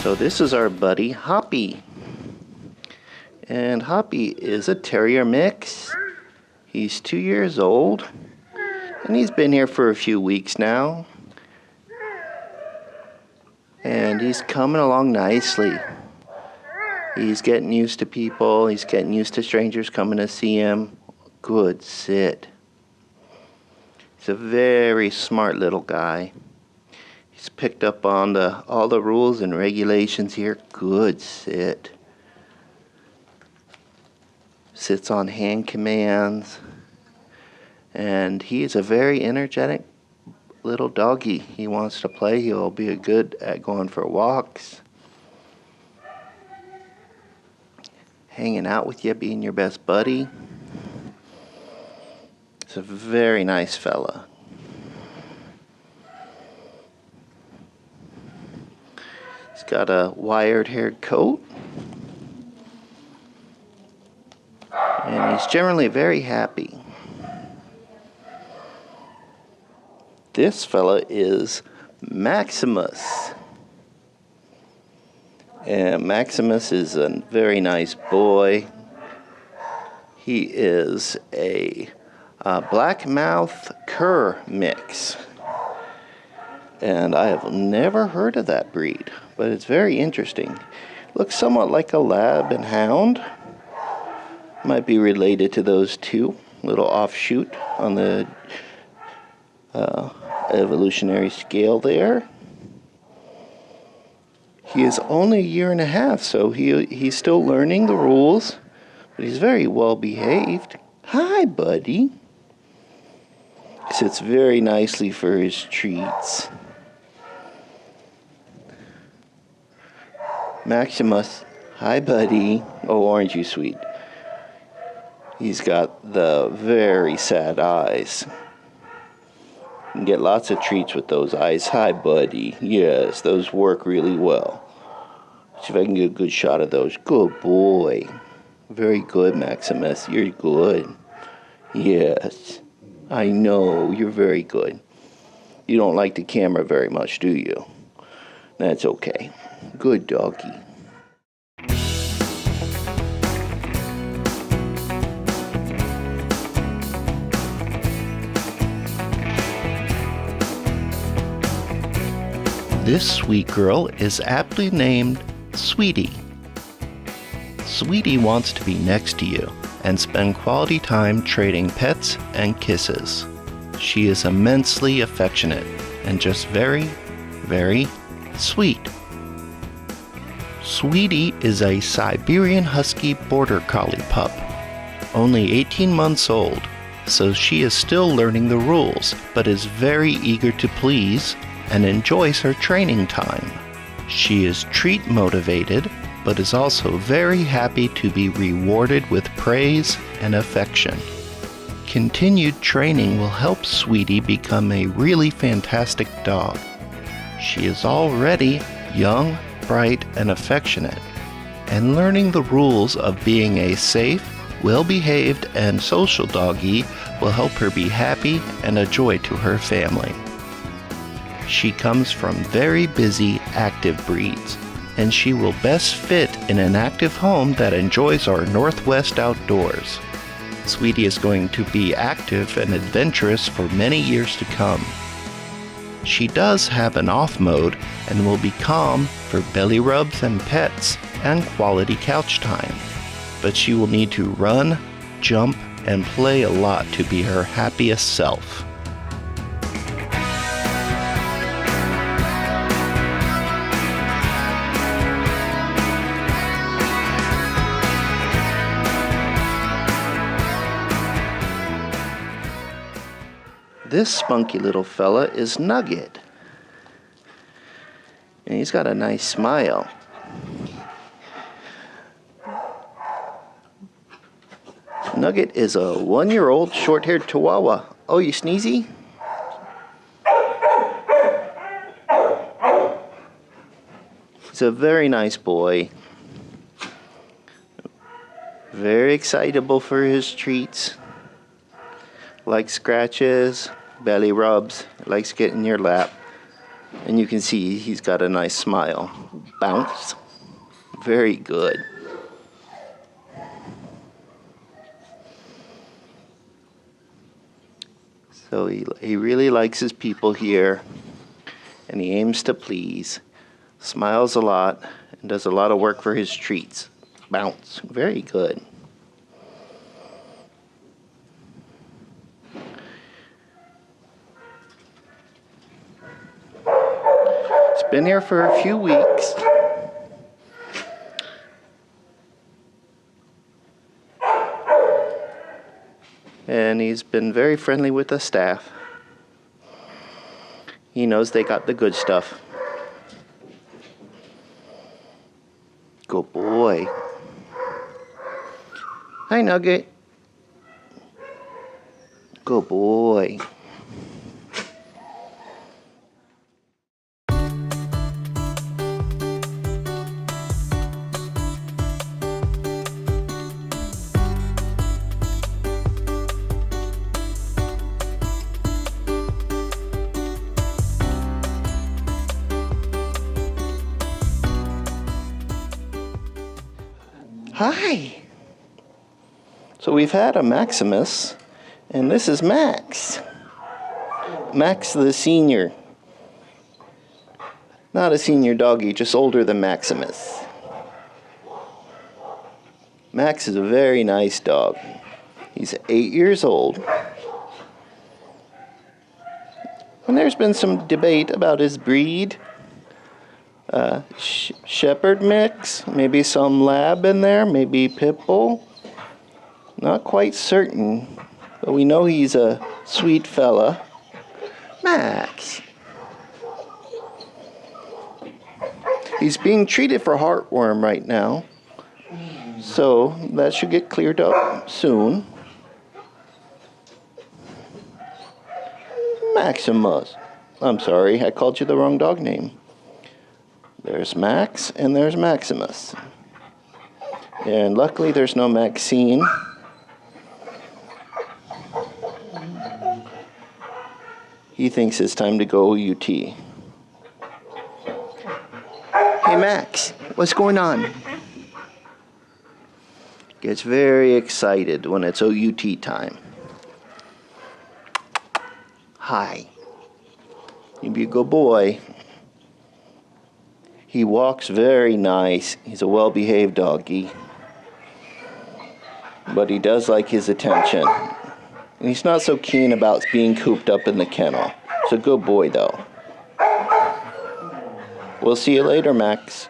So this is our buddy Hoppy. And Hoppy is a terrier mix. He's 2 years old. And he's been here for a few weeks now. And he's coming along nicely. He's getting used to people. He's getting used to strangers coming to see him. Good sit. He's a very smart little guy. He's picked up on all the rules and regulations here. Good sit. Sits on hand commands. And he is a very energetic little doggy. He wants to play. He'll be good at going for walks. Hanging out with you, being your best buddy. He's a very nice fella. He's got a wired-haired coat. And he's generally very happy. This fella is Maximus. And Maximus is a very nice boy. He is a black-mouth cur mix. And I have never heard of that breed, but it's very interesting. Looks somewhat like a lab and hound. Might be related to those two. Little offshoot on the evolutionary scale there. He is only a year and a half, so he's still learning the rules, but he's very well behaved. Hi, buddy. He sits very nicely for his treats. Maximus, hi, buddy. Oh, aren't you sweet? He's got the very sad eyes. You can get lots of treats with those eyes. Hi, buddy. Yes, those work really well. See if I can get a good shot of those. Good boy. Very good, Maximus. You're good. Yes. I know. You're very good. You don't like the camera very much, do you? That's okay. Good doggy. This sweet girl is aptly named Sweetie. Sweetie wants to be next to you and spend quality time trading pets and kisses. She is immensely affectionate and just very, very sweet. Sweetie is a Siberian Husky Border Collie pup, only 18 months old, so she is still learning the rules, but is very eager to please and enjoys her training time. She is treat motivated, but is also very happy to be rewarded with praise and affection. Continued training will help Sweetie become a really fantastic dog. She is already young, bright, and affectionate, and learning the rules of being a safe, well-behaved, and social doggy will help her be happy and a joy to her family. She comes from very busy, active breeds, and she will best fit in an active home that enjoys our Northwest outdoors. Sweetie is going to be active and adventurous for many years to come. She does have an off mode and will be calm for belly rubs and pets and quality couch time, but she will need to run, jump, and play a lot to be her happiest self. This spunky little fella is Nugget. And he's got a nice smile. Nugget is a 1-year-old short-haired Chihuahua. Oh, you sneezy? He's a very nice boy. Very excitable for his treats. Likes scratches, belly rubs, likes getting in your lap. And you can see he's got a nice smile. Bounce. Very good. So he really likes his people here, and he aims to please. Smiles a lot and does a lot of work for his treats. Bounce. Very good. He's been here for a few weeks. And he's been very friendly with the staff. He knows they got the good stuff. Good boy. Hi, Nugget. Good boy. Hi. So we've had a Maximus, and this is Max. Max the senior. Not a senior doggy, just older than Maximus. Max is a very nice dog. He's 8 years old. And there's been some debate about his breed. Shepherd mix, maybe some lab in there, maybe pit bull. Not quite certain, but we know he's a sweet fella. Max. He's being treated for heartworm right now, so that should get cleared up soon. Maximus. I'm sorry, I called you the wrong dog name. There's Max and there's Maximus. And luckily there's no Maxine. He thinks it's time to go UT. Hey Max, what's going on? Gets very excited when it's OUT time. Hi. You be a good boy. He walks very nice. He's a well-behaved doggy. But he does like his attention. And he's not so keen about being cooped up in the kennel. He's a good boy, though. We'll see you later, Max.